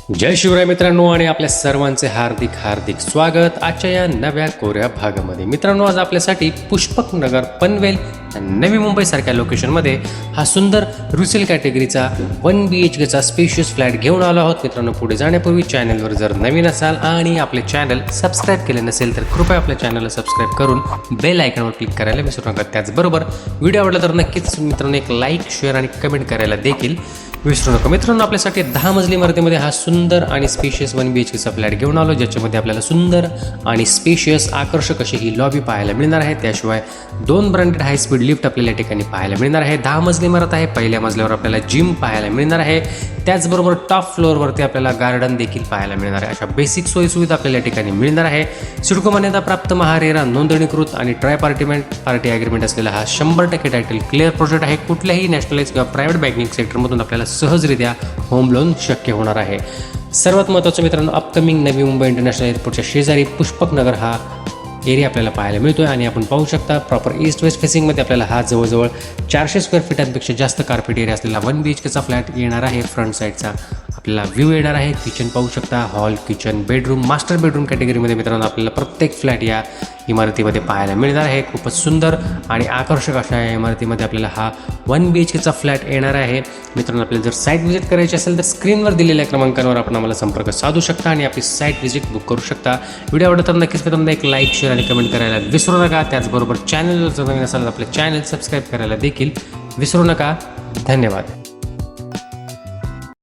जय शिवराय मित्रांनो आणि आपल्या सर्वांचे हार्दिक हार्दिक स्वागत आजच्या या नव्या कोऱ्या भागामध्ये। मित्रांनो, आज आपल्यासाठी पुष्पक नगर पनवेल नवी मुंबई सारख्या लोकेशनमध्ये हा सुंदर रिसेल कॅटेगरीचा 1 BHK चा स्पेशियस फ्लॅट घेऊन आलो आहोत। मित्रांनो, पुढे जाण्यापूर्वी चॅनलवर जर नवीन असाल आणि आपले चॅनल सबस्क्राईब केले नसेल तर कृपया आपल्या चॅनलला सबस्क्राईब करून बेल आयकॉनवर क्लिक करायला विसरू नका। त्याचबरोबर व्हिडिओ आवडला तर नक्कीच मित्रांनो एक लाईक शेअर आणि कमेंट करायला देखील विसरू नका। मित्रांनो, आपल्यासाठी 10 मजली इमारतीमध्ये हा सुंदर आणि स्पेशियस 1 BHK चा फ्लॅट घेऊन आलो, ज्याच्यामध्ये आपल्याला सुंदर आणि स्पेशियस आकर्षक अशी ही लॉबी पाहायला मिळणार आहे। त्याशिवाय 2 ब्रँडेड हाय स्पीड लिफ्ट आपल्याला या ठिकाणी पाहायला मिळणार आहे। 10 मजली इमारत आहे। पहिल्या मजल्यावर आपल्याला जिम पाहायला मिळणार आहे। त्याचबरोबर टॉप फ्लोअरवरती आपल्याला गार्डन देखील पाहायला मिळणार आहे। अशा बेसिक सोयी सुविधा आपल्याला या ठिकाणी मिळणार आहे। सिडको मान्यता प्राप्त महारेरा नोंदणीकृत आणि पार्टी ॲग्रीमेंट असलेला हा 100% टायटल क्लिअर प्रोजेक्ट आहे। कुठल्याही नॅशनलाइज किंवा प्रायव्हेट बँकिंग सेक्टरमधून आपल्याला सहजरित्या होम लोन शक्य होणार आहे। सर्वात महत्त्वाचं मित्रांनो, अपकमिंग नवी मुंबई इंटरनॅशनल एअरपोर्टच्या शेजारी पुष्पक नगर हा एरिया आपल्याला पाहायला मिळतोय आणि आपण पाहू शकता प्रॉपर ईस्ट वेस्ट फेसिंगमध्ये आपल्याला हा जवळजवळ 400 स्क्वेअर फीटांपेक्षा जास्त कार्पेट एरिया असलेला 1 BHK चा फ्लॅट येणार आहे। फ्रंट साईडचा आपल्याला व्ह्यू येणार आहे। किचन पाहू शकता, hall, kitchen, bedroom, master bedroom कॅटेगरीमध्ये मित्रांनो आपल्याला प्रत्येक फ्लॅट या इमारतीमध्ये पाहायला मिळणार आहे। खूपच सुंदर आणि आकर्षक अशा या इमारतीमध्ये आपल्याला हा 1 BHK चा फ्लॅट येणार आहे। मित्रांनो, आपल्याला जर साईट व्हिजिट करायची असेल तर स्क्रीनवर दिलेल्या क्रमांकावर आपण आम्हाला संपर्क साधू शकता आणि आपली साईट व्हिजिट बुक करू शकता। व्हिडिओ आवडला तर नक्कीच मित्रांनो एक लाईक शेअर आणि कमेंट करायला विसरू नका। त्याचबरोबर चॅनलवर जर नवीन असाल तर आपले चॅनल सबस्क्राईब करायला देखील विसरू नका। धन्यवाद।